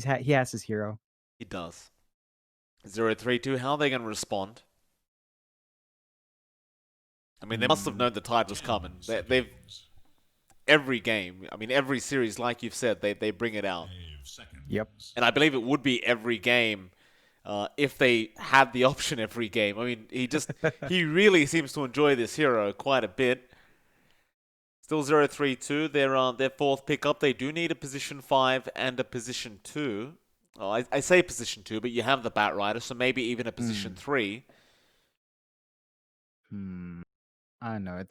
He has his hero. He does. 0-3-2, how are they going to respond? I mean, they must have known the tide was coming. They've every game, I mean, every series, like you've said, they bring it out. Yep. And I believe it would be every game if they had the option every game. I mean, he really seems to enjoy this hero quite a bit. Still 0-3-2. Their fourth pickup. They do need a position 5 and a position 2. Oh, I say position 2, but you have the Bat Rider, so maybe even a position 3. I don't know.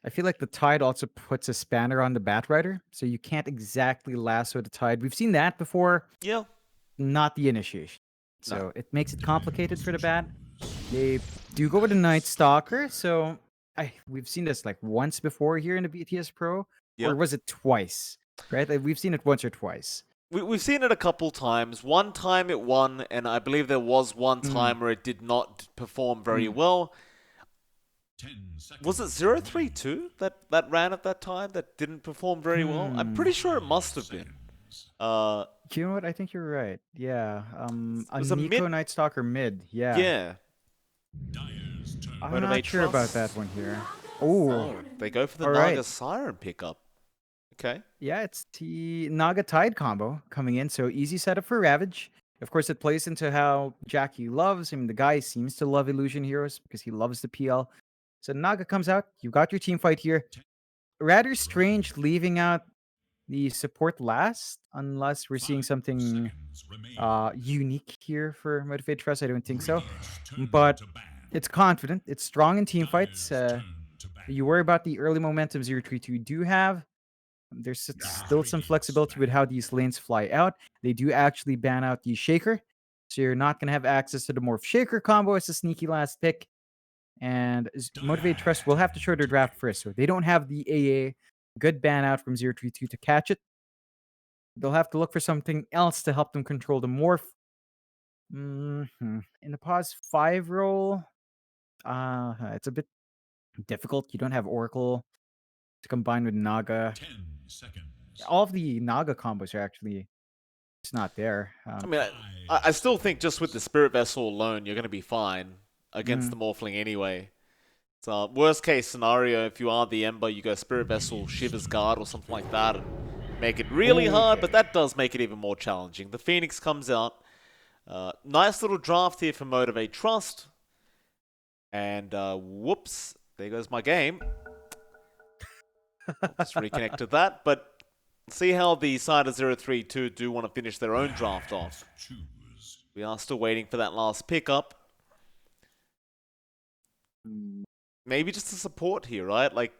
I feel like the Tide also puts a spanner on the Batrider, so you can't exactly lasso the Tide. We've seen that before, Yeah. not the initiation. No. So it makes it complicated for the Bat. They do go with a Night Stalker, so we've seen this like once before here in the BTS Pro, or Yep. was it twice? Right? Like, we've seen it once or twice. We've seen it a couple times. One time it won, and I believe there was one time where it did not perform very well. Was it 0-3-2 that ran at that time that didn't perform very well? I'm pretty sure it must have been. You know what? I think you're right. Yeah. A was a Nico mid. Night Stalker mid. Yeah. Yeah. I'm not sure about that one here. Oh, They go for the all Naga right. Siren pickup. Okay. Yeah, it's the Naga Tide combo coming in. So easy setup for Ravage. Of course, it plays into how Jackie loves. I mean, the guy seems to love illusion heroes because he loves the PL. So Naga comes out. You've got your team fight here. Rather strange leaving out the support last, unless we're seeing something unique here for Motivate.Trust. I don't think so. But it's confident. It's strong in team fights. You worry about the early momentum 0-3-2 do have. There's still some flexibility with how these lanes fly out. They do actually ban out the Shaker. So you're not going to have access to the Morph Shaker combo as a sneaky last pick. And Motivate.Trust will have to show their draft first. So they don't have the AA good ban out from 0-3-2 to catch it. They'll have to look for something else to help them control the Morph. In the pause 5 roll, it's a bit difficult. You don't have Oracle to combine with Naga. All of the Naga combos are actually just not there. I mean, I still think just with the Spirit Vessel alone, you're going to be fine against the Mm, Morphling anyway. So, worst case scenario, if you are the Ember, you go Spirit Vessel, Shiver's Guard, or something like that, and make it really hard, but that does make it even more challenging. The Phoenix comes out. Nice little draft here for Motivate.Trust. And whoops, there goes my game. Just reconnected that, but see how the side of 0-3-2 do want to finish their own draft off. We are still waiting for that last pickup. Maybe just a support here, right? Like,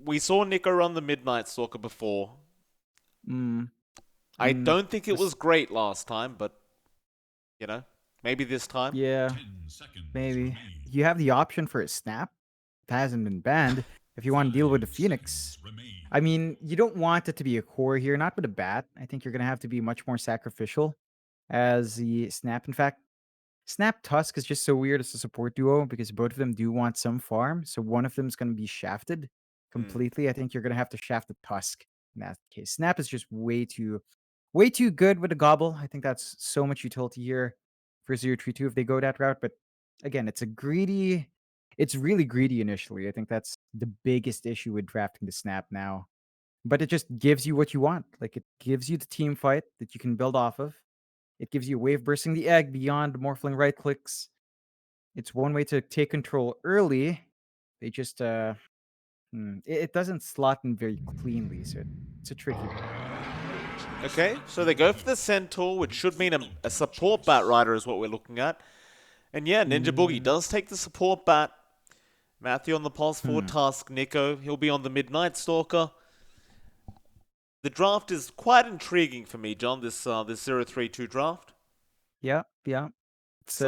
we saw Nico run the Midnight Stalker before. I don't think it was great last time, but, you know, maybe this time. Yeah, maybe. You have the option for a snap. It hasn't been banned. If you want to deal with the Phoenix. I mean, you don't want it to be a core here, not with a bat. I think you're going to have to be much more sacrificial as the snap. In fact, Snap Tusk is just so weird as a support duo because both of them do want some farm. So one of them is going to be shafted completely. I think you're going to have to shaft the Tusk in that case. Snap is just way too good with the gobble. I think that's so much utility here for 0-3-2 if they go that route. But again, it's really greedy initially. I think that's the biggest issue with drafting the Snap now. But it just gives you what you want. Like, it gives you the team fight that you can build off of. It gives you wave bursting the egg beyond Morphling right clicks. It's one way to take control early. They just it doesn't slot in very cleanly, so it's a tricky one. Okay, so they go for the Centaur, which should mean a support Bat Rider is what we're looking at. And yeah, Ninja Boogie does take the support Bat. Matthew on the Pulse 4 Tusk. Nico, he'll be on the Midnight Stalker. The draft is quite intriguing for me, John, this 0-3-2 draft. Yeah. It's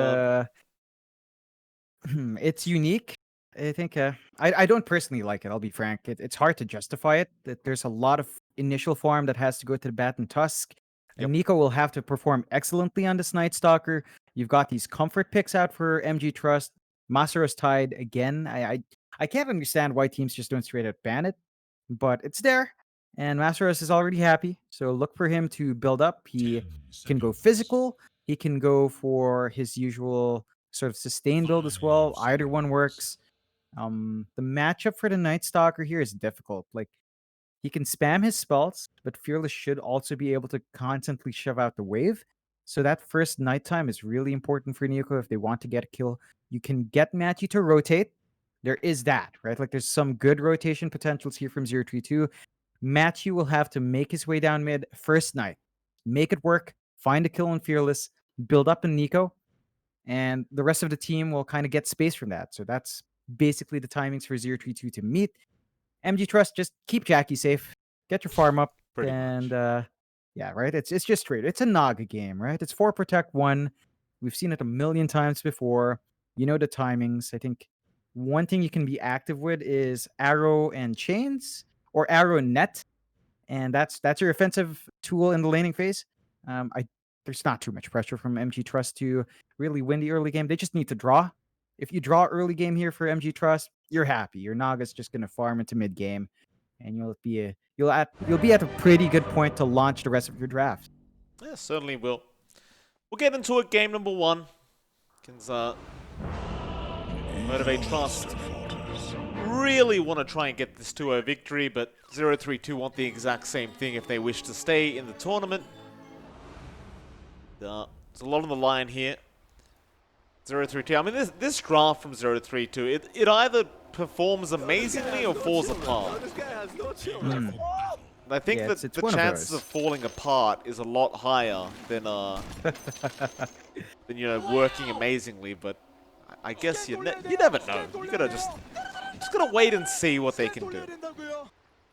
it's unique. I think I don't personally like it, I'll be frank. It's hard to justify it. That there's a lot of initial farm that has to go to the Bat and Tusk. Yep. And Nico will have to perform excellently on this Night Stalker. You've got these comfort picks out for MG.Trust. Masaro's Tide again. I can't understand why teams just don't straight up ban it, but it's there. And Masteros is already happy, so look for him to build up. He can go physical. He can go for his usual sort of sustain build as well. Either one works. The matchup for the Night Stalker here is difficult. Like he can spam his spells, but Fearless should also be able to constantly shove out the wave. So that first nighttime is really important for Nico if they want to get a kill. You can get Matthew to rotate. There is that, right? Like there's some good rotation potentials here from 032. Matthew will have to make his way down mid first night, make it work, find a kill on Fearless, build up in Nico, and the rest of the team will kind of get space from that. So that's basically the timings for 032 to meet. MG.Trust, just keep Jackie safe, get your farm up, Pretty and much. yeah, right. It's just straight. It's a Naga game, right? It's 4 protect 1. We've seen it a million times before. You know the timings. I think one thing you can be active with is arrow and chains or arrow and net, and that's your offensive tool in the laning phase. I There's not too much pressure from MG.Trust to really win the early game. They just need to draw. If you draw early game here for MG.Trust, you're happy. Your Naga's just gonna farm into mid game, and you'll be at a pretty good point to launch the rest of your draft. Yeah, certainly will. We'll get into it. Game number 1. Kins, Motivate.Trust really want to try and get this 2-0 victory, but 032 want the exact same thing if they wish to stay in the tournament. There's a lot on the line here. 032. I mean, this draft from 032, it either performs amazingly or falls apart. Mm. I think Yeah, that it's the one of chances those. of falling apart is a lot higher than than working amazingly. But I guess you never know. You gotta just gotta wait and see what they can do.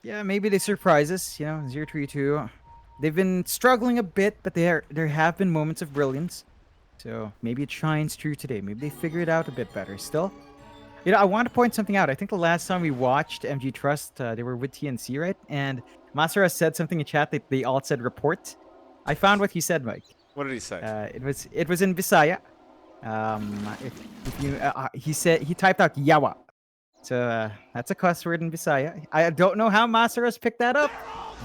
Yeah, maybe they surprise us. 032. They've been struggling a bit, but there have been moments of brilliance. So maybe it shines through today. Maybe they figure it out a bit better. Still, I want to point something out. I think the last time we watched MG.Trust, they were with TNC, right? And Masara said something in chat that they all said report. I found what he said, Mike. What did he say? It was in Visaya. If you he typed out Yawa. So that's a cuss word in Visaya. I don't know how Masara's picked that up.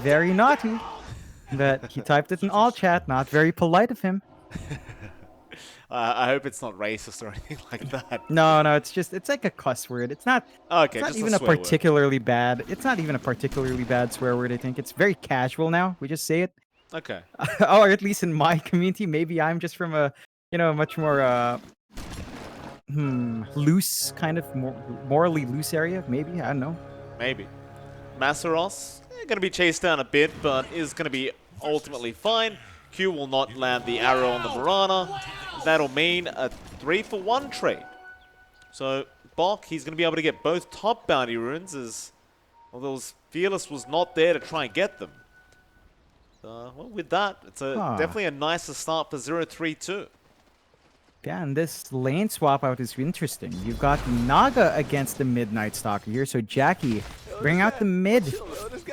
Very naughty. But he typed it in all chat. Not very polite of him. I hope it's not racist or anything like that. No, it's like a cuss word. It's not Okay, it's not just a even a swear word. particularly bad. It's not even a particularly bad swear word, I think. It's very casual now. We just say it. Okay. Or at least in my community, maybe I'm just from a, much more loose kind of morally loose area, maybe. I don't know. Maybe. Masaros, going to be chased down a bit, but is going to be ultimately fine. Q will not land the arrow on the Mirana. That'll mean a 3-for-1 trade. So, Bok, he's going to be able to get both top bounty runes, as although Fearless was not there to try and get them. Well, with that, it's definitely a nicer start for 032. Yeah, and this lane swap out is interesting. You've got Naga against the Midnight Stalker here, so Jackie, bring out the mid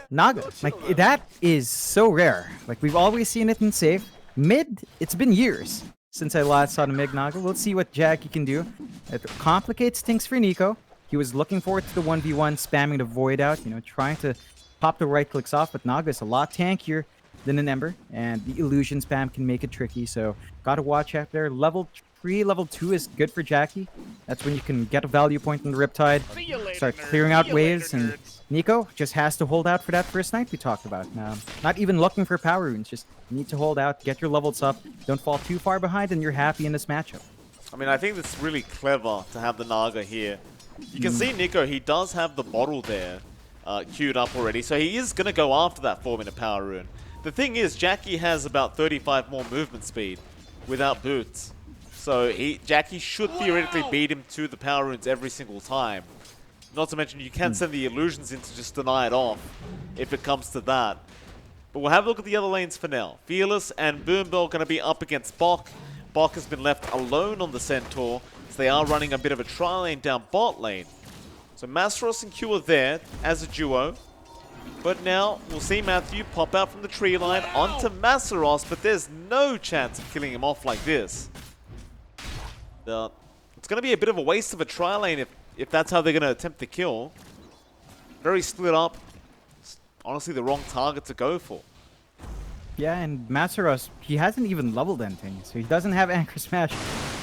Naga. Like, that is so rare. Like, we've always seen it in safe. Mid, it's been years since I last saw the mid Naga. We'll see what Jackie can do. It complicates things for Nico. He was looking forward to the 1v1, spamming the Void out, trying to pop the right clicks off, but Naga is a lot tankier than an Ember, and the illusion spam can make it tricky, so gotta watch out there. Level 3, level 2 is good for Jackie. That's when you can get a value point in the Riptide, start clearing out waves, and Nico just has to hold out for that first night we talked about. Not even looking for power runes, just need to hold out, get your levels up, don't fall too far behind, and you're happy in this matchup. I mean, I think it's really clever to have the Naga here. You can see Nico, he does have the bottle there queued up already, so he is going to go after that 4-minute power rune. The thing is, Jackie has about 35 more movement speed without boots. So Jackie should theoretically beat him to the power runes every single time. Not to mention, you can send the illusions in to just deny it off if it comes to that. But we'll have a look at the other lanes for now. Fearless and Boombell going to be up against Bok. Bok has been left alone on the Centaur, so they are running a bit of a tri lane down bot lane. So Masteros and Q are there as a duo. But now we'll see Matthew pop out from the tree line onto Masteros, but there's no chance of killing him off like this. It's going to be a bit of a waste of a tri lane if that's how they're going to attempt the kill. Very split up. honestly the wrong target to go for. Yeah, and Masaros, he hasn't even leveled anything, so he doesn't have Anchor Smash.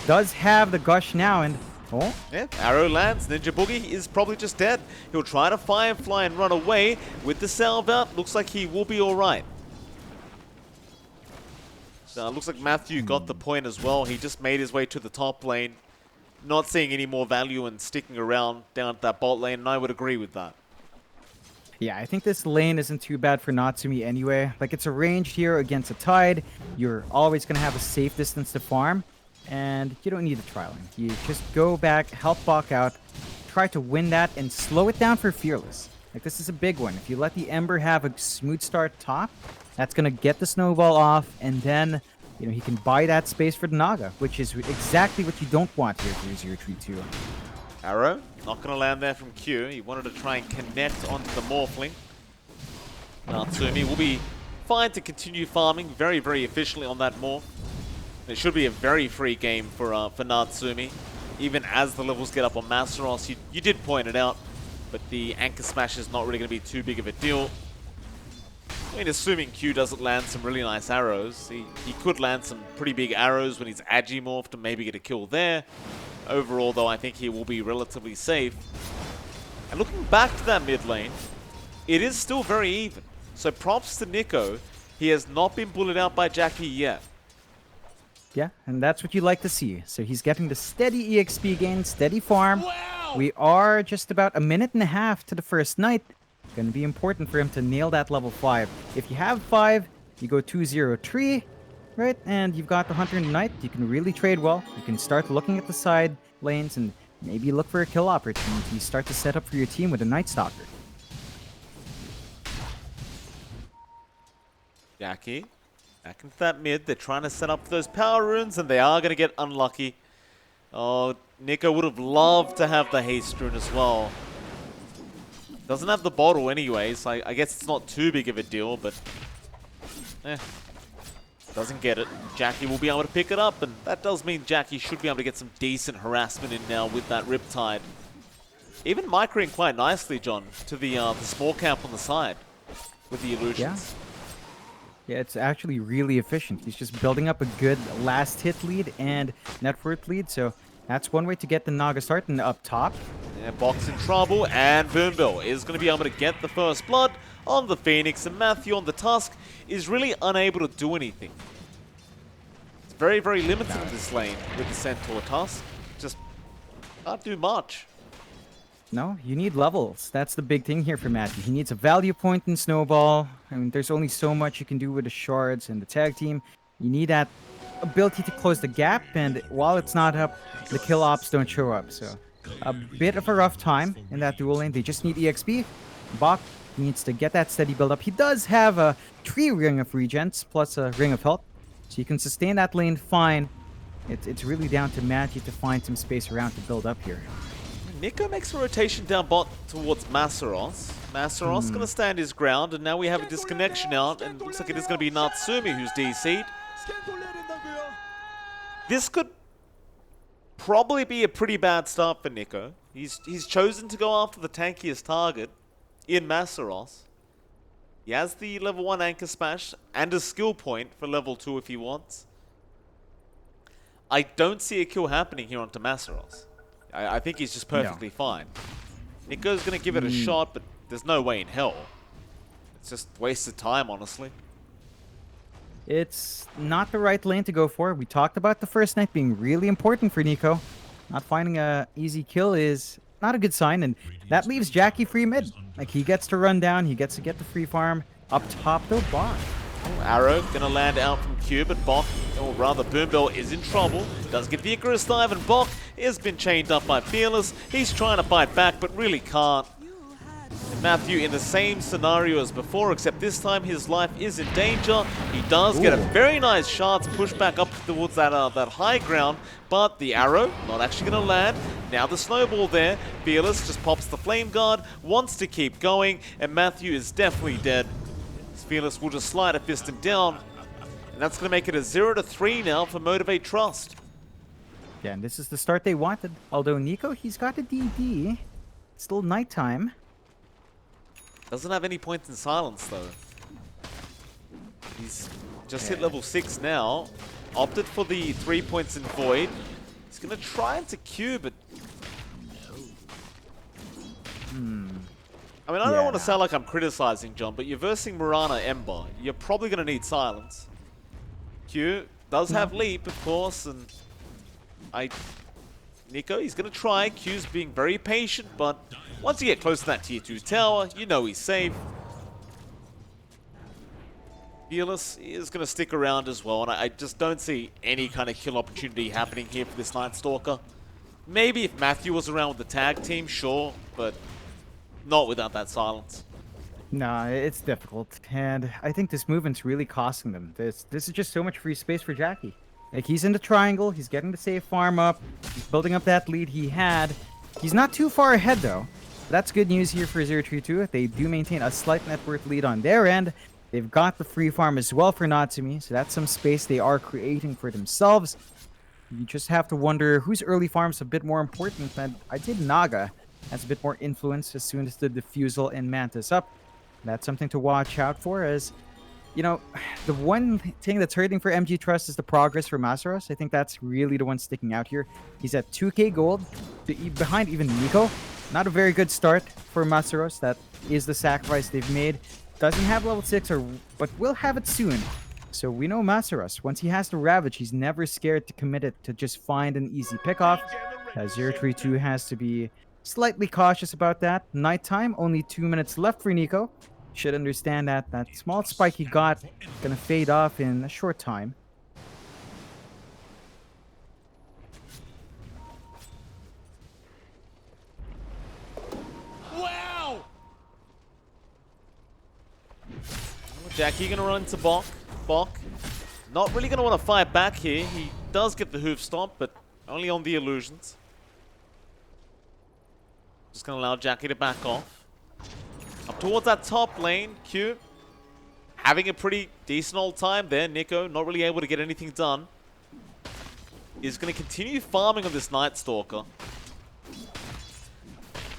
Does have the Gush now, and oh, Yeah, arrow lands. Ninja Boogie is probably just dead. He'll try to Firefly and run away with the salve out. Looks like he will be alright. Looks like Matthew got the point as well. He just made his way to the top lane. Not seeing any more value in sticking around down at that bot lane, and I would agree with that. yeah, I think this lane isn't too bad for Natsumi anyway. Like, it's a range here against a Tide. You're always going to have a safe distance to farm, and you don't need a trialing. You just go back, help Bach out, try to win that, and slow it down for Fearless. Like, this is a big one. If you let the Ember have a smooth start top, that's going to get the snowball off, and then, you know, he can buy that space for the Naga, which is exactly what you don't want here for 0-3-2. Arrow, not going to land there from Q. He wanted to try and connect onto the Morphling. Natsumi will be fine to continue farming very, very efficiently on that Morph. It should be a very free game for Natsumi. Even as the levels get up on Masaros, you did point it out, but the Anchor Smash is not really going to be too big of a deal. I mean, assuming Q doesn't land some really nice arrows, he could land some pretty big arrows when he's Agimorphed and maybe get a kill there. Overall, though, I think he will be relatively safe. And looking back to that mid lane, it is still very even. So props to Nico. He has not been bullied out by Jackie yet. Yeah, and that's what you like to see. So he's getting the steady EXP gain, steady farm. Wow. We are just about a minute and a half to the first night. Going to be important for him to nail that level 5. If you have 5, you go 2-0-3, right? And you've got the Hunter and the Knight. You can really trade well. You can start looking at the side lanes and maybe look for a kill opportunity. Start to set up for your team with a Night Stalker. Jackie, back into that mid. They're trying to set up those power runes, and they are going to get unlucky. Oh, Nico would have loved to have the haste rune as well. Doesn't have the bottle anyway, so I guess it's not too big of a deal, but doesn't get it. Jackie will be able to pick it up, and that does mean Jackie should be able to get some decent harassment in now with that Riptide. Even microing quite nicely, John, to the small camp on the side with the illusions. Yeah, it's actually really efficient. He's just building up a good last hit lead and net worth lead, so that's one way to get the Naga starting up top. Yeah, Box in trouble, and Boombill is going to be able to get the first blood on the Phoenix, and Matthew on the Tusk is really unable to do anything. It's very, very limited this lane with the Centaur Tusk. Just can't do much. No, you need levels. That's the big thing here for Matthew. He needs a value point in Snowball. I mean, there's only so much you can do with the shards and the tag team. You need that ability to close the gap, and while it's not up, the kill ops don't show up, so a bit of a rough time in that dual lane. They just need EXP. Bach needs to get that steady build up. He does have a 3 Ring of Regents plus a Ring of Health, so you can sustain that lane fine. It's really down to Matthew to find some space around to build up here. Nico makes a rotation down bot towards Masaros. Masaros going to stand his ground, and now we have a disconnection out, and looks like it is going to be Natsumi who's DC'd. This could probably be a pretty bad start for Nico. He's chosen to go after the tankiest target in Masaros. He has the level 1 Anchor Smash and a skill point for level 2 if he wants. I don't see a kill happening here onto Masaros. I think he's just perfectly fine. Nico's going to give it a shot, but there's no way in hell. It's just wasted time, honestly. It's not the right lane to go for. We talked about the first night being really important for Nico. Not finding a easy kill is not a good sign, and that leaves Jackie free mid. Like, he gets to run down, he gets to get the free farm. Up top, though, Bach. Arrow gonna land out from Q, but Bach, or rather Boombill, is in trouble. Does get the Icarus dive, and Bach has been chained up by Fearless. He's trying to fight back, but really can't. And Matthew in the same scenario as before, except this time his life is in danger. He does get a very nice shot to push back up towards that high ground, but the arrow not actually gonna land. Now the snowball there. Fearless just pops the flame guard, wants to keep going, and Matthew is definitely dead. Fearless will just slide a fist him down, and that's going to make it a 0-3 now for Motivate.Trust. Yeah, and this is the start they wanted. Although Nico, he's got a DD. It's still nighttime. Doesn't have any points in silence, though. He's just hit Yeah. level 6 now. Opted for the 3 points in Void. He's going to try into Q, but... I mean, I don't want to sound like I'm criticizing John, but you're versing Mirana Ember. You're probably going to need silence. Q does have leap, of course, and Nico, he's going to try. Q's being very patient, but once you get close to that tier 2 tower, you know he's safe. Fearless is going to stick around as well, and I just don't see any kind of kill opportunity happening here for this Night Stalker. Maybe if Matthew was around with the tag team, sure, but not without that silence. No, it's difficult, and I think this movement's really costing them. This is just so much free space for Jackie. Like, he's in the triangle, he's getting the safe farm up, he's building up that lead he had. He's not too far ahead, though. That's good news here for 032. They do maintain a slight net worth lead on their end. They've got the free farm as well for Natsumi, so that's some space they are creating for themselves. You just have to wonder whose early farm's a bit more important, and I did Naga has a bit more influence as soon as the Diffusal and Mantis up. That's something to watch out for, as, you know, the one thing that's hurting for MG.Trust is the progress for Masaros. I think that's really the one sticking out here. He's at 2k gold, behind even Nico. Not a very good start for Masaros. That is the sacrifice they've made. Doesn't have level 6, but will have it soon. So we know Masaros, once he has the Ravage, he's never scared to commit it to just find an easy pickoff. 032 has to be slightly cautious about that. Nighttime, only 2 minutes left for Nico. Should understand that small spike he got gonna fade off in a short time. Wow! Jackie gonna run into Bok. Not really gonna want to fight back here. He does get the hoof stomp, but only on the illusions. Just gonna allow Jackie to back off. Up towards that top lane, Q having a pretty decent old time there. Nico not really able to get anything done. Is going to continue farming on this Night Stalker.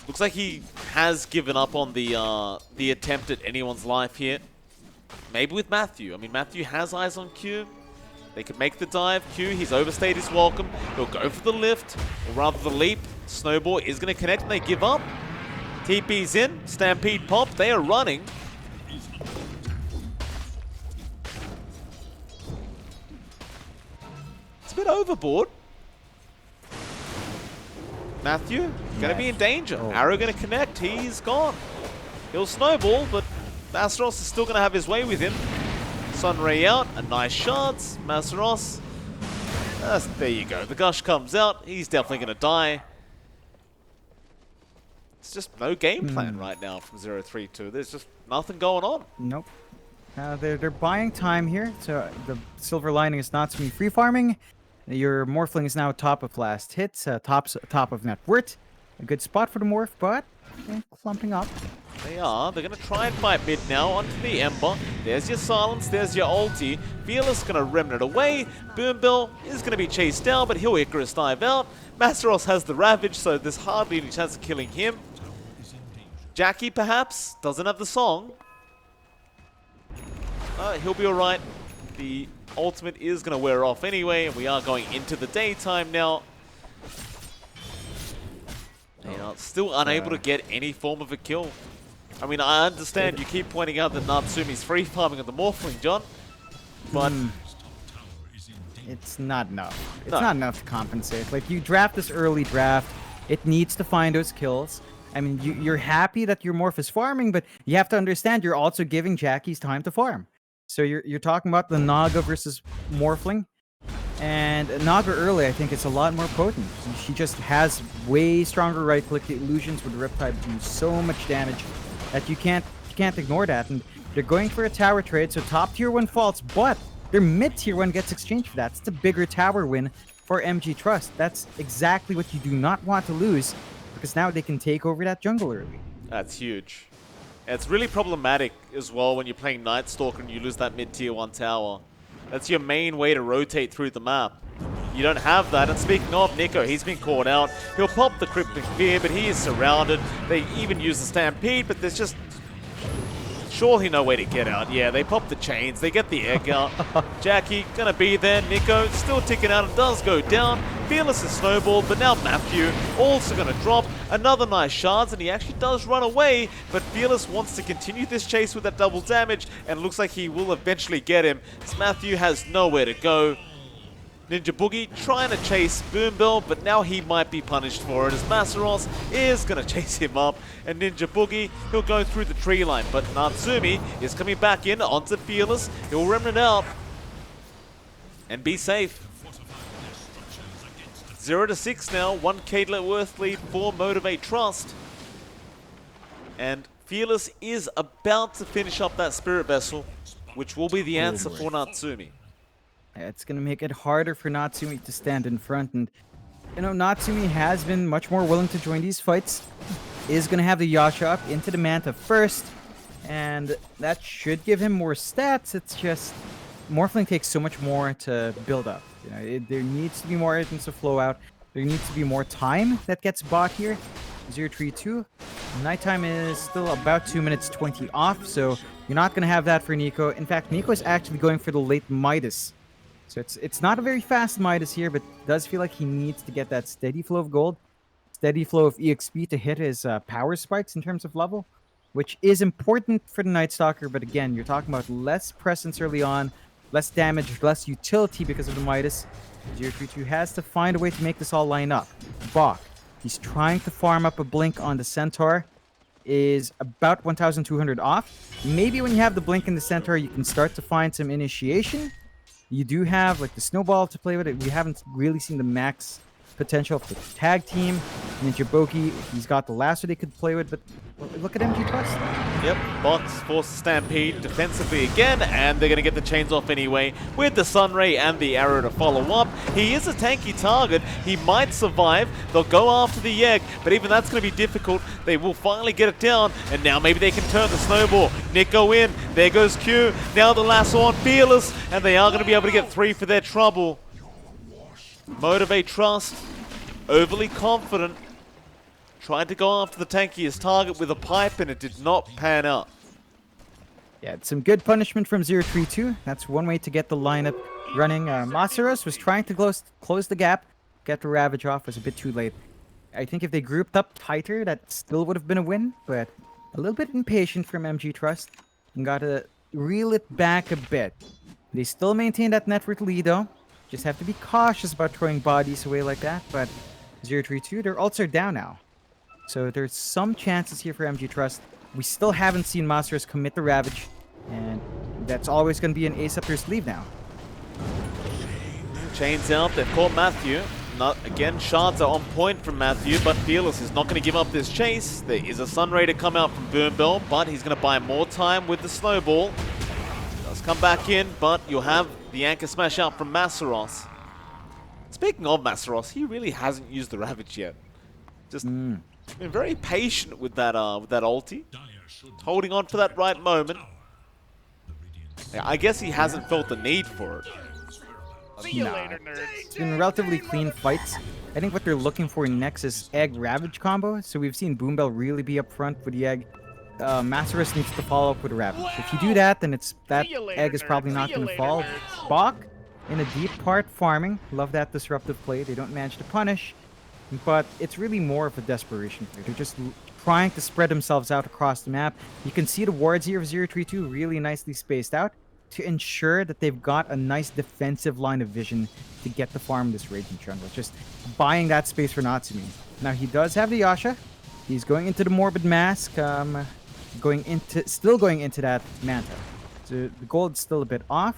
Looks like he has given up on the attempt at anyone's life here. Maybe with Matthew. I mean, Matthew has eyes on Q. They could make the dive. Q, he's overstayed his welcome. He'll go for the lift, or rather the leap. Snowball is going to connect and they give up. TP's in. Stampede pop. They are running. It's a bit overboard. Matthew, going to be in danger. Arrow going to connect. He's gone. He'll snowball, but Masaros is still going to have his way with him. Sunray out. A nice shot. Masaros. There you go. The gush comes out. He's definitely going to die. It's just no game plan right now from 032. There's just nothing going on. Nope. They're buying time here. So the silver lining is not to be free farming. Your Morphling is now top of last hits, top of net worth. A good spot for the Morph, but clumping up. They are. They're going to try and fight mid now onto the Ember. There's your silence. There's your ulti. Fearless going to remnant away. Boombill is going to be chased down, but he'll Icarus dive out. Masaros has the Ravage, so there's hardly any chance of killing him. Jackie, perhaps, doesn't have the song. He'll be alright. The ultimate is going to wear off anyway, and we are going into the daytime now. They are still unable to get any form of a kill. I mean, I understand you keep pointing out that Natsumi's free farming of the Morphling, John, but it's not enough. It's not enough to compensate. Like, you draft this early draft, it needs to find those kills. I mean, you're happy that your Morph is farming, but you have to understand you're also giving Jackie's time to farm. So you're talking about the Naga versus Morphling. And Naga early, I think it's a lot more potent. She just has way stronger right click. The illusions with Riptide do so much damage that you can't ignore that. And they're going for a tower trade, so top tier 1 falls, but their mid tier 1 gets exchanged for that. It's a bigger tower win for MG.Trust. That's exactly what you do not want to lose, because now they can take over that jungle early. That's huge. It's really problematic as well when you're playing Night Stalker and you lose that mid-tier 1 tower. That's your main way to rotate through the map. You don't have that, and speaking of Nico, he's been caught out. He'll pop the Cryptic Fear, but he is surrounded. They even use the Stampede, but there's just surely no way to get out. Yeah, they pop the chains, they get the egg out. Jackie gonna be there. Nico still ticking out and does go down. Fearless is snowballed, but now Matthew also gonna drop another nice shards, and he actually does run away, but Fearless wants to continue this chase with that double damage, and looks like he will eventually get him, as Matthew has nowhere to go. Ninja Boogie trying to chase Boombell, but now he might be punished for it, as Masaros is going to chase him up, and Ninja Boogie, he'll go through the tree line, but Natsumi is coming back in onto Fearless. He'll remnant out and be safe. 0-6 now, 1k net worth lead for Motivate.Trust. And Fearless is about to finish up that Spirit Vessel, which will be the answer for Natsumi. It's going to make it harder for Natsumi to stand in front. And, you know, Natsumi has been much more willing to join these fights. Is going to have the Yasha up into the Manta first. And that should give him more stats. It's just Morphling takes so much more to build up. You know, there needs to be more items to flow out. There needs to be more time that gets bought here. 0-3-2. Nighttime is still about 2 minutes 20 off. So you're not going to have that for Nico. In fact, Nico is actually going for the late Midas. So it's not a very fast Midas here, but it does feel like he needs to get that steady flow of gold, steady flow of EXP to hit his power spikes in terms of level, which is important for the Night Stalker. But again, you're talking about less presence early on, less damage, less utility because of the Midas. 0-3-2 has to find a way to make this all line up. Bach, he's trying to farm up a blink on the Centaur, is about 1,200 off. Maybe when you have the blink in the Centaur, you can start to find some initiation. You do have like the snowball to play with it. We haven't really seen the max potential of the tag team. Ninja Boogie, he's got the lasso they could play with, but look at MG.Trust. Yep, Box forces Stampede defensively again, and they're going to get the chains off anyway with the Sunray and the arrow to follow up. He is a tanky target. He might survive. They'll go after the egg, but even that's going to be difficult. They will finally get it down, and now maybe they can turn the snowball. Nico in. There goes Q. Now the lasso on Fearless, and they are going to be able to get 3 for their trouble. Motivate.Trust, overly confident, tried to go after the tankiest target with a pipe, and it did not pan out. Yeah, it's some good punishment from 0-3-2. That's one way to get the lineup running. Masaros was trying to close the gap, get the Ravage off, was a bit too late. I think if they grouped up tighter, that still would have been a win, but a little bit impatient from MG.Trust, and got to reel it back a bit. They still maintain that network lead, though. Just have to be cautious about throwing bodies away like that, but 0-3-2, their ults are down now. So there's some chances here for MG.Trust. We still haven't seen Masaros commit the Ravage, and that's always going to be an ace up their sleeve now. Chains out, they've caught Matthew. Not again, shards are on point from Matthew, but Fearless is not going to give up this chase. There is a Sunray to come out from Boombell, but he's going to buy more time with the snowball. Does come back in, but you'll have the anchor smash out from Masaros. Speaking of Masaros, he really hasn't used the Ravage yet. Just been very patient with that ulti, holding on for that right moment. Yeah, I guess he hasn't felt the need for it. See you later, nerds. It's been relatively clean fights. I think what they're looking for next is Egg Ravage combo. So we've seen Boombell really be up front with the Egg. Masaros needs to follow up with a Ravage. If you do that, then that Egg is probably not going to fall. Bach in a deep part farming. Love that disruptive play. They don't manage to punish, but it's really more of a desperation play. They're just trying to spread themselves out across the map. You can see the wards here of 0-3-2 really nicely spaced out to ensure that they've got a nice defensive line of vision to get the farm this Raging Jungle. Just buying that space for Natsumi. Now he does have the Yasha. He's going into the Morbid Mask. Still going into that Manta. So the gold's still a bit off,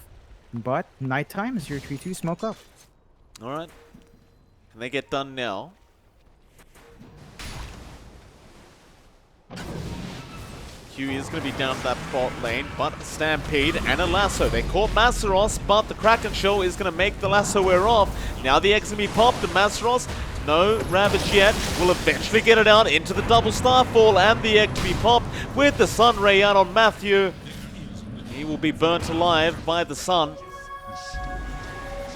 but nighttime is 0-3-2 smoke up. All right, can they get done now? Q is going to be down that bot lane, but a Stampede and a lasso. They caught Masaros, but the Kraken Show is going to make the lasso wear off. Now the Egg's going to be popped, and Masaros, no Ravage yet, will eventually get it out into the double Starfall, and the Egg to be popped with the Sun Ray out on Matthew. He will be burnt alive by the sun.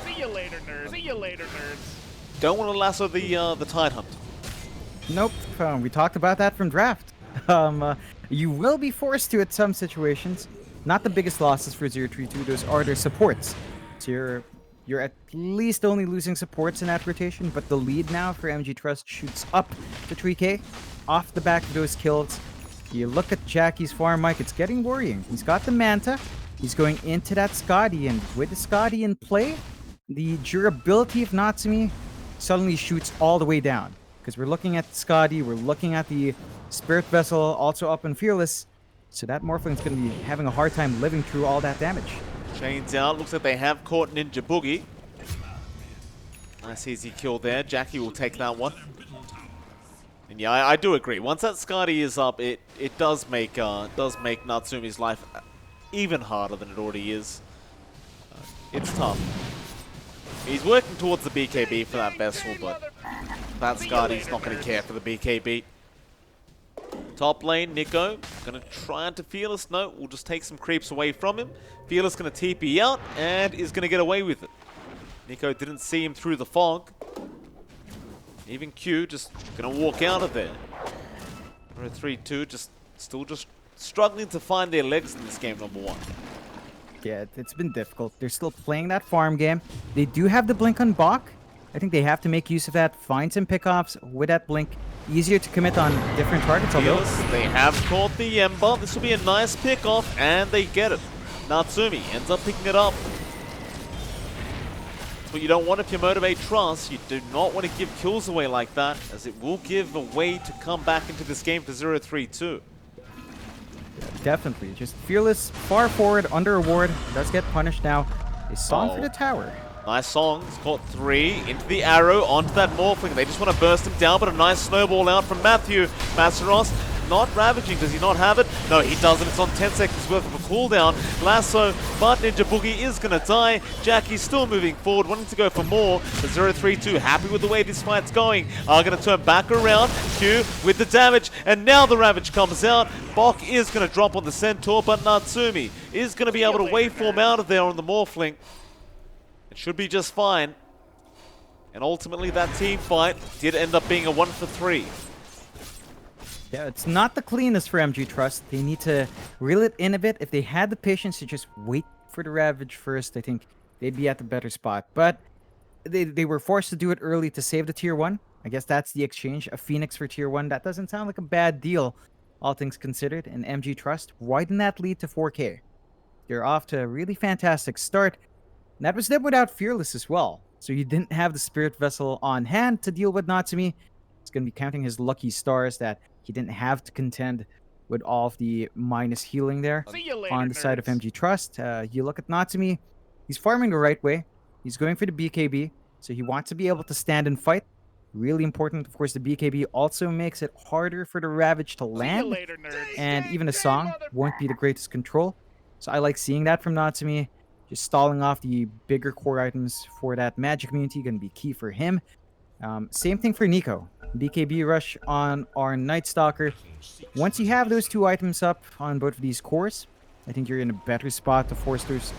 See you later, nerds. See you later, nerds. Don't want to lasso the Tide Hunt. Nope, we talked about that from draft. You will be forced to at some situations. Not the biggest losses for 032. Those are their supports. So you're at least only losing supports in that rotation, but the lead now for MG.Trust shoots up to 3K off the back of those kills. You look at Jackie's farm, Mike, it's getting worrying. He's got the Manta. He's going into that Scotty, and with the Scotty in play, the durability of Natsumi suddenly shoots all the way down. Because we're looking at Scotty, we're looking at the Spirit Vessel, also up and Fearless. So that Morphling's going to be having a hard time living through all that damage. Chains out. Looks like they have caught Ninja Boogie. Nice easy kill there. Jackie will take that one. And yeah, I do agree. Once that Scotty is up, it does make Natsumi's life even harder than it already is. It's tough. He's working towards the BKB for that vessel, but that Scotty's not going to care for the BKB. Top lane, Nico, going to try to Fearless. No, we'll just take some creeps away from him. Fearless going to TP out and is going to get away with it. Nico didn't see him through the fog. Even Q just going to walk out of there. 3-2, still just struggling to find their legs in this game, number one. Yeah, it's been difficult. They're still playing that farm game. They do have the blink on Bach. I think they have to make use of that, find some pickoffs with that blink. Easier to commit on different targets, although... They have caught the Ember. This will be a nice pickoff, and they get it. Natsumi ends up picking it up. That's what you don't want if you Motivate.Trust. You do not want to give kills away like that, as it will give a way to come back into this game for 0-3-2. Definitely. Just Fearless, far forward, under a ward. Does get punished now. A song for the tower. Nice song. He's caught 3 into the arrow, onto that Morphling. They just want to burst him down, but a nice snowball out from Matthew. Masaros not ravaging. Does he not have it? No, he doesn't. It's on 10 seconds worth of a cooldown. Lasso, but Ninja Boogie is going to die. Jackie's still moving forward, wanting to go for more. The 0-3-2 happy with the way this fight's going. Are going to turn back around. Q with the damage, and now the Ravage comes out. Bok is going to drop on the Centaur, but Natsumi is going to be able to waveform out of there on the Morphling. It should be just fine. And ultimately that team fight did end up being a 1-for-3. Yeah, it's not the cleanest for MG.Trust. They need to reel it in a bit. If they had the patience to just wait for the Ravage first, I think they'd be at the better spot. But they were forced to do it early to save the Tier 1. I guess that's the exchange. A Phoenix for Tier 1. That doesn't sound like a bad deal, all things considered. And MG.Trust widen that lead to 4K. They're off to a really fantastic start. And that was them without Fearless as well. So he didn't have the Spirit Vessel on hand to deal with Natsumi. He's going to be counting his lucky stars that he didn't have to contend with all of the minus healing there. Later, on the side of nerds. MG.Trust. You look at Natsumi, he's farming the right way. He's going for the BKB, so he wants to be able to stand and fight. Really important. Of course, the BKB also makes it harder for the Ravage to land. Later, nerds. And even a song won't be the greatest control. So I like seeing that from Natsumi. Just stalling off the bigger core items for that magic community, going to be key for him. Same thing for Nico. BKB rush on our Night Stalker. Once you have those two items up on both of these cores, I think you're in a better spot to force those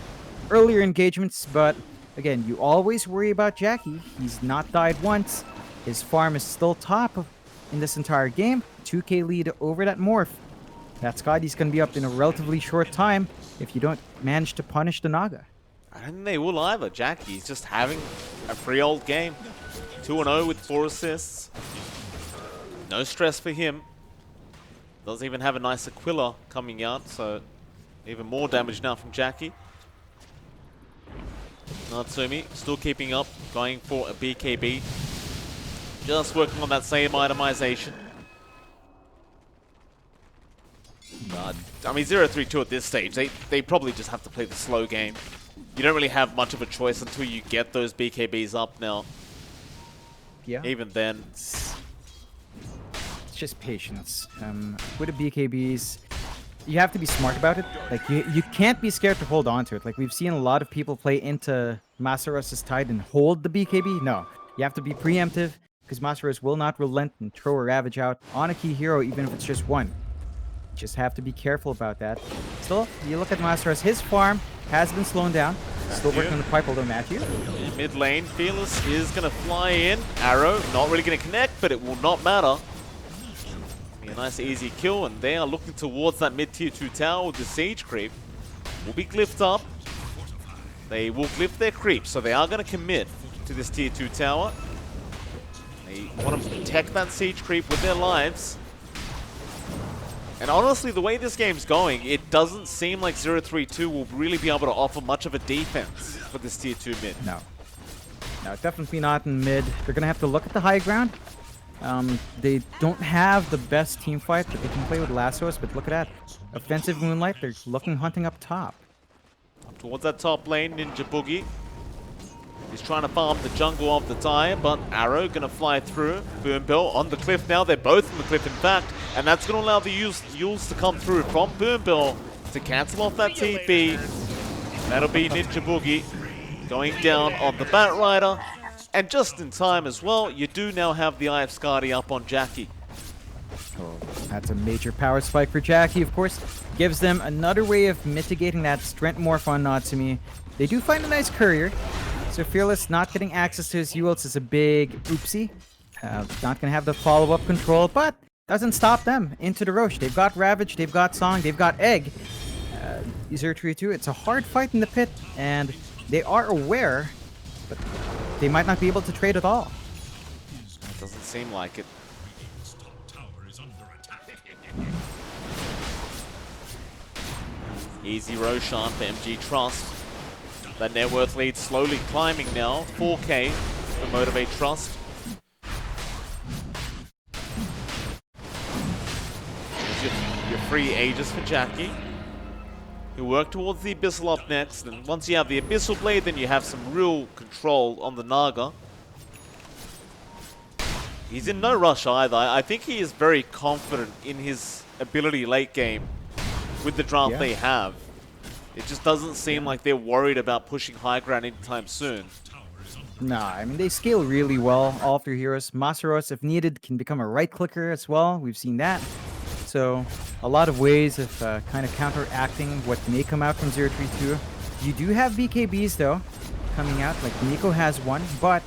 earlier engagements. But again, you always worry about Jackie. He's not died once. His farm is still top in this entire game. 2K lead over that Morph. That Scotty's going to be up in a relatively short time if you don't manage to punish the Naga. I don't think they will either. Jackie's just having a free old game. 2-0 with 4 assists. No stress for him. Does even have a nice Aquila coming out, so even more damage now from Jackie. Natsumi still keeping up, going for a BKB. Just working on that same itemization. I mean, 0-3-2 at this stage, they probably just have to play the slow game. You don't really have much of a choice until you get those BKBs up now. Yeah. Even then. It's just patience. With the BKBs, you have to be smart about it. Like, you can't be scared to hold on to it. Like, we've seen a lot of people play into Masaros' Tide and hold the BKB. No, you have to be preemptive, because Masaros will not relent and throw a Ravage out on a key hero, even if it's just one. Just have to be careful about that. Still, you look at Masaros, his farm has been slowed down. Still working on the pipe, although Matthew. In mid lane, Fearless is going to fly in. Arrow, not really going to connect, but it will not matter. A nice easy kill, and they are looking towards that mid-tier 2 tower with the siege creep. Will be glyphed up. They will glyph their creep, so they are going to commit to this tier 2 tower. They want to protect that siege creep with their lives. And honestly, the way this game's going, it doesn't seem like 032 will really be able to offer much of a defense for this tier 2 mid. No. No, definitely not in mid. They're going to have to look at the high ground. They don't have the best team fight, but they can play with lassos. But look at that. Offensive Moonlight, they're looking hunting up top. Up towards that top lane, Ninja Boogie. He's trying to farm the jungle of the time, but Arrow gonna fly through. Boombill on the cliff now. They're both on the cliff, in fact, and that's gonna allow the Yules to come through from Boombill to cancel off that TP. That'll be Ninja Boogie going down on the Bat Rider, and just in time as well, you do now have the Eye of Skadi up on Jackie. Oh, that's a major power spike for Jackie, of course. Gives them another way of mitigating that strength morph on Natsumi. They do find a nice courier. So Fearless not getting access to his Yules is a big oopsie. Not going to have the follow-up control, but doesn't stop them into the Roche. They've got Ravage, they've got Song, they've got Egg. 032, it's a hard fight in the pit, and they are aware, but they might not be able to trade at all. It doesn't seem like it. Easy Roshan for MG.Trust. That net worth lead slowly climbing now. 4K for Motivate.Trust. There's your free Aegis for Jackie. You work towards the Abyssal up next, and once you have the Abyssal Blade, then you have some real control on the Naga. He's in no rush either. I think he is very confident in his ability late game with the draft they have. It just doesn't seem like they're worried about pushing high ground anytime soon. Nah, I mean, they scale really well, all of their heroes. Masaros, if needed, can become a right clicker as well. We've seen that. So, a lot of ways of kind of counteracting what may come out from 032. You do have BKBs, though, coming out. Like, Nico has one, but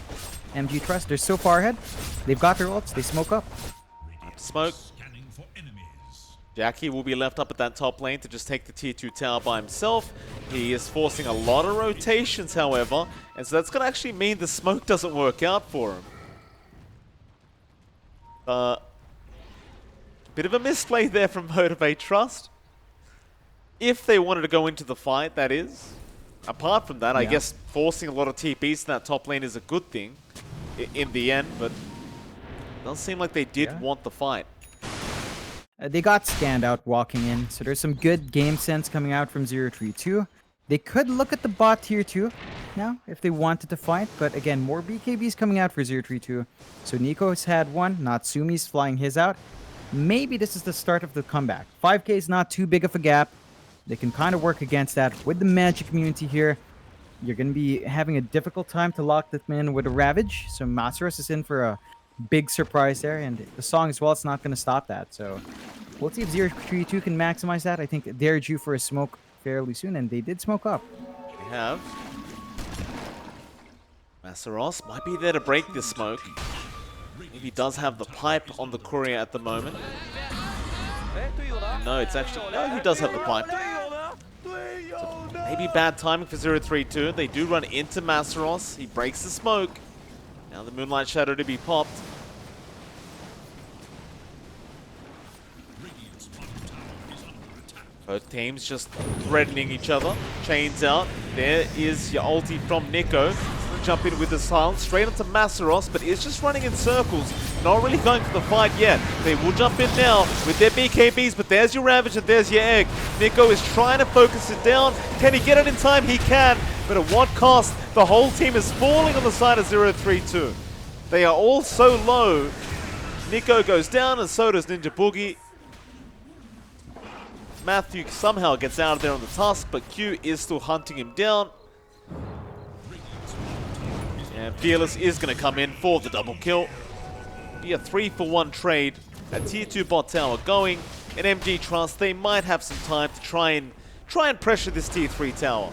MG.Trust, they're so far ahead. They've got their ults. They smoke up. Smoke. Jackie will be left up at that top lane to just take the tier 2 tower by himself. He is forcing a lot of rotations, however, and so that's going to actually mean the smoke doesn't work out for him. Bit of a misplay there from Motivate.Trust. If they wanted to go into the fight, that is. Apart from that, I guess forcing a lot of TPs to that top lane is a good thing in the end, but it does seem like they did want the fight. They got scanned out walking in, so there's some good game sense coming out from 032. They could look at the bot tier 2 now if they wanted to fight, but again, more BKBs coming out for 032. So Nico's had one, Natsumi's flying his out. Maybe this is the start of the comeback. 5k is not too big of a gap. They can kind of work against that with the magic community here. You're going to be having a difficult time to lock them in with a Ravage, so Masaros is in for a big surprise there, and the Song as well, it's not going to stop that. So we'll see if 032 can maximize that. I think they're due for a smoke fairly soon, and they did smoke up. They have. Masaros might be there to break this smoke. Maybe he does have the pipe on the courier at the moment. No, it's actually... No, he does have the pipe. So maybe bad timing for 032. They do run into Masaros. He breaks the smoke. Now the Moonlight Shadow to be popped. Both teams just threatening each other. Chains out. There is your ulti from Nico. Jump in with the silence straight onto Masaros, but is just running in circles. Not really going for the fight yet. They will jump in now with their BKBs, but there's your Ravage and there's your Egg. Nico is trying to focus it down. Can he get it in time? He can, but at what cost? The whole team is falling on the side of 032. They are all so low. Nico goes down and so does Ninja Boogie. Matthew somehow gets out of there on the tusk, but Q is still hunting him down. And Fearless is going to come in for the double kill. Be a 3-for-1 trade. A tier 2 bot tower going. And MG.Trust, they might have some time to try and pressure this tier 3 tower.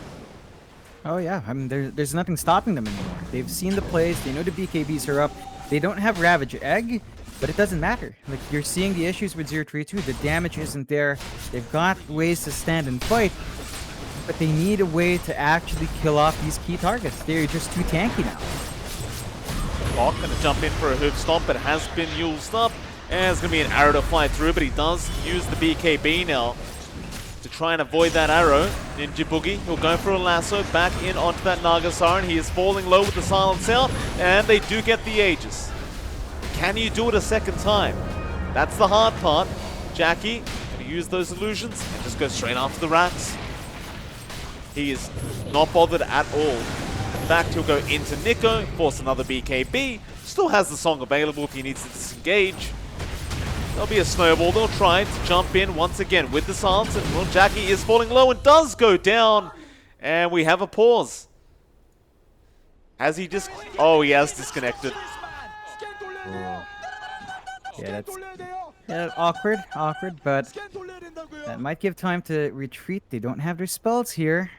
Oh yeah, I mean, there's nothing stopping them anymore. They've seen the plays, they know the BKBs are up. They don't have Ravage. Egg But it doesn't matter. Like, you're seeing the issues with 032. The damage isn't there. They've got ways to stand and fight, but they need a way to actually kill off these key targets. They're just too tanky now. Bok going to jump in for a hoof stomp, but it has been used up. And there's going to be an arrow to fly through, but he does use the BKB now to try and avoid that arrow. Ninja Boogie, he'll go for a lasso back in onto that Naga Siren. He is falling low with the silent sound, and they do get the Aegis. Can you do it a second time? That's the hard part. Jackie going to use those illusions and just go straight after the rats. He is not bothered at all. In fact, he'll go into Nico, force another BKB. Still has the song available if he needs to disengage. There'll be a snowball. They'll try to jump in once again with the silence. And well, Jackie is falling low and does go down. And we have a pause. Has he just... Oh, he has disconnected. Yeah, that's awkward, but that might give time to retreat. They don't have their spells here.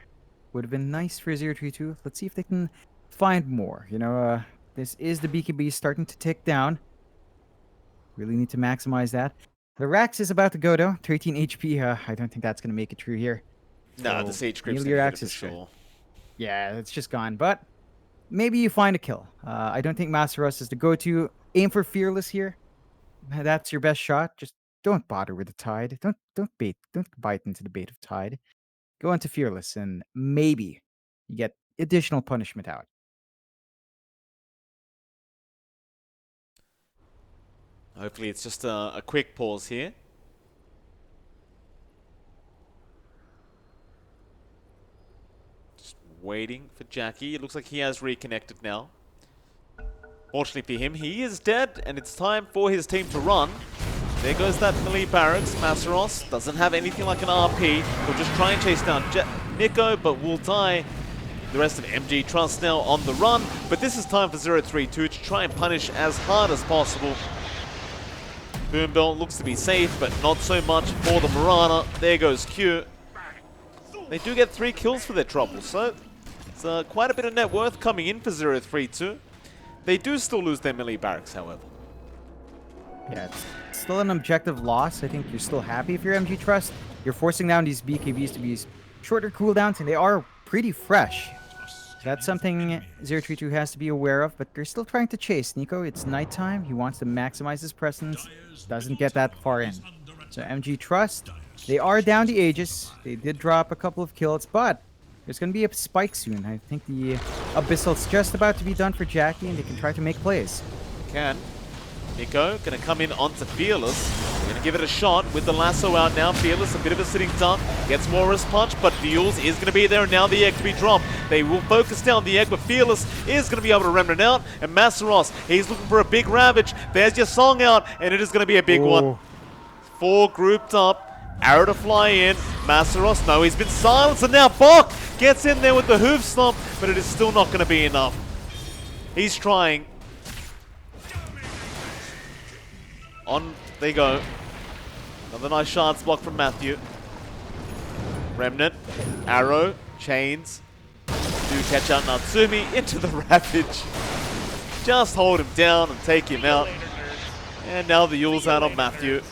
Would have been nice for 032. Let's see if they can find more. You know, this is the BKB starting to tick down. Really need to maximize that. The Rax is about to go though. 13 HP. I don't think that's going to make it through here. Nah, the Sage Creep's your going Axe to is for sure. Yeah, it's just gone. But maybe you find a kill. I don't think Masteros is the go-to. Aim for Fearless here. That's your best shot. Just don't bother with the Tide. Don't bite into the bait of Tide. Go into Fearless and maybe you get additional punishment out. Hopefully it's just a quick pause here. Just waiting for Jackie. It looks like he has reconnected now. Fortunately for him, he is dead, and it's time for his team to run. There goes that melee barracks. Masteros doesn't have anything like an RP. He'll just try and chase down Nico, but will die. The rest of MG.Trust now on the run, but this is time for 032 to try and punish as hard as possible. Boombell looks to be safe, but not so much for the Marana. There goes Q. They do get 3 kills for their trouble, so it's quite a bit of net worth coming in for 032. They do still lose their melee barracks, however. Yeah, it's still an objective loss. I think you're still happy if you're MG.Trust. You're forcing down these BKBs to be shorter cooldowns, and they are pretty fresh. That's something 032 has to be aware of, but they're still trying to chase Nico. It's nighttime. He wants to maximize his presence. Doesn't get that far in. So MG.Trust, they are down the Aegis. They did drop a couple of kills, but there's going to be a spike soon. I think the Abyssal's just about to be done for Jackie, and they can try to make plays. Can. Nico going to come in onto Fearless. Going to give it a shot with the lasso out now. Fearless, a bit of a sitting duck. Gets Mora's punch, but Fuels is going to be there. And now the egg to be dropped. They will focus down the egg, but Fearless is going to be able to remnant out. And Masteros, he's looking for a big ravage. There's your song out, and it is going to be a big one. 4 grouped up. Arrow to fly in. Masteros, no, he's been silenced. And now Bok gets in there with the hoof stomp, but it is still not going to be enough. He's trying. On they go. Another nice shards block from Matthew. Remnant, arrow, chains. Do catch out Natsumi into the Ravage. Just hold him down and take him out. And now the Yule's out on Matthew.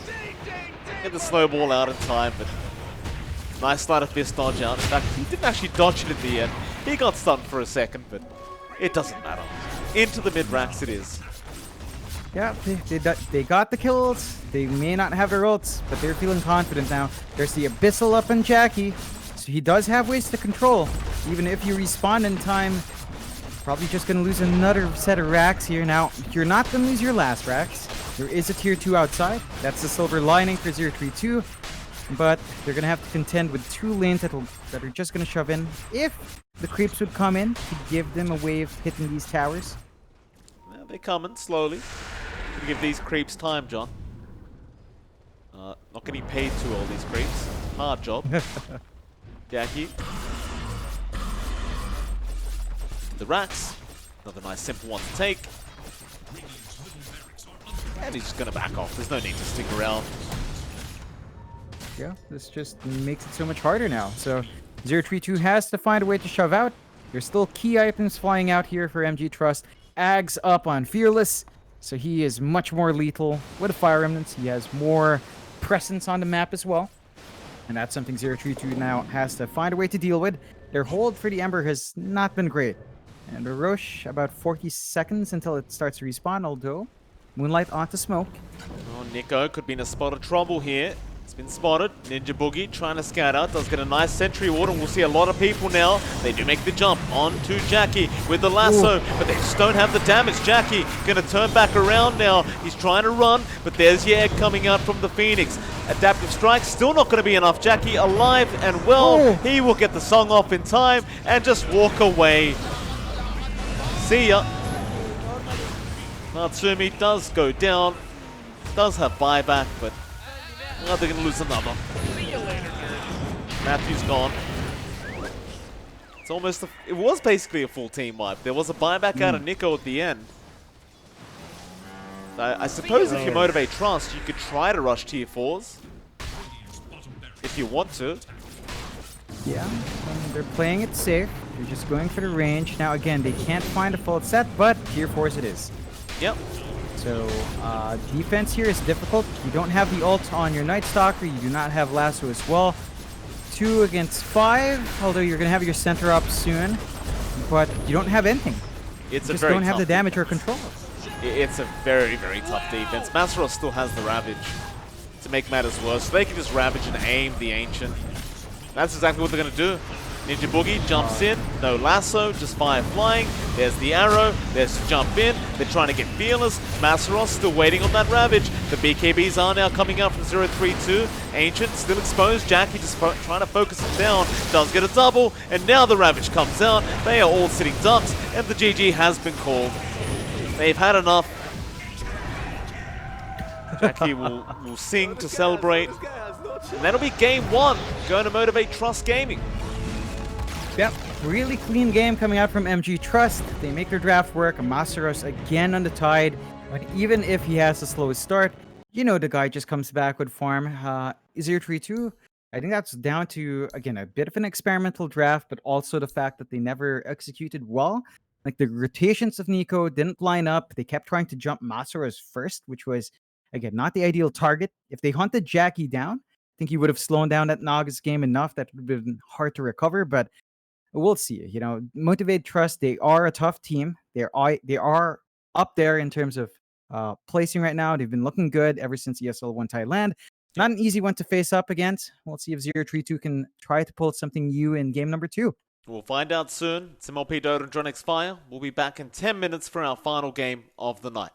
Get the snowball out in time, but nice sleight of fist dodge out. In fact, he didn't actually dodge it at the end. He got stunned for a second, but it doesn't matter. Into the mid-racks it is. Yeah, they got the kills. They may not have their ults, but they're feeling confident now. There's the Abyssal up in Jackie, so he does have ways to control. Even if you respawn in time, probably just going to lose another set of racks here. Now, you're not going to lose your last racks. There is a tier 2 outside. That's the silver lining for 032. But they're going to have to contend with 2 lanes that are just going to shove in. If the creeps would come in to give them a way of hitting these towers. Well, they're coming slowly. Give these creeps time, John. Not getting paid to all these creeps. Hard job. Jackie. The rats. Another nice simple one to take. And he's just going to back off. There's no need to stick around. Yeah, this just makes it so much harder now. So 032 has to find a way to shove out. There's still key items flying out here for MG.Trust. Ags up on Fearless. So he is much more lethal with the Fire Remnants. He has more presence on the map as well. And that's something 032 now has to find a way to deal with. Their hold for the Ember has not been great. And the Roche, about 40 seconds until it starts to respawn, although Moonlight onto smoke. Oh, Nico could be in a spot of trouble here. It's been spotted. Ninja Boogie trying to scout out. Does get a nice sentry ward, and we'll see a lot of people now. They do make the jump onto Jackie with the lasso, but they just don't have the damage. Jackie going to turn back around now. He's trying to run, but there's the egg coming out from the Phoenix. Adaptive strike still not going to be enough. Jackie alive and well. He will get the song off in time and just walk away. See ya. Natsumi does go down. Does have buyback, but they're going to lose another. See you later, nerd. Matthew's gone. It's almost it was basically a full team wipe. There was a buyback out of Nico at the end. I suppose if you Motivate.Trust, you could try to rush tier 4s. If you want to. Yeah, they're playing it safe. They're just going for the range. Now, again, they can't find a full set, but tier 4s it is. Yep. So, defense here is difficult. You don't have the ult on your Night Stalker. You do not have Lasso as well. 2 against 5, although you're going to have your center up soon. But you don't have anything. It's you a just very don't have tough the damage defense. or control. It's a very, very tough defense. Masaros still has the Ravage to make matters worse. So they can just Ravage and aim the Ancient. That's exactly what they're going to do. Ninja Boogie jumps in, no lasso, just fire flying. There's the arrow, there's the jump in. They're trying to get fearless. Masaros still waiting on that Ravage. The BKBs are now coming out from 032. Ancient still exposed. Jackie just trying to focus it down. Does get a double, and now the Ravage comes out. They are all sitting ducks, and the GG has been called. They've had enough. Jackie will sing to celebrate. And that'll be game 1. Going to Motivate.Trust Gaming. Yep, really clean game coming out from MG.Trust. They make their draft work. Masaros again on the tide. But even if he has the slowest start, you know the guy just comes back with farm. 032, I think that's down to, again, a bit of an experimental draft, but also the fact that they never executed well. Like the rotations of Nico didn't line up. They kept trying to jump Masaros first, which was, again, not the ideal target. If they hunted Jackie down, I think he would have slowed down that Naga's game enough that it would have been hard to recover, but we'll see. You know, Motivate.Trust, they are a tough team. They are up there in terms of placing right now. They've been looking good ever since ESL won Thailand. Not an easy one to face up against. We'll see if 032 can try to pull something new in game number 2. We'll find out soon. It's MLP Johnxfire. We'll be back in 10 minutes for our final game of the night.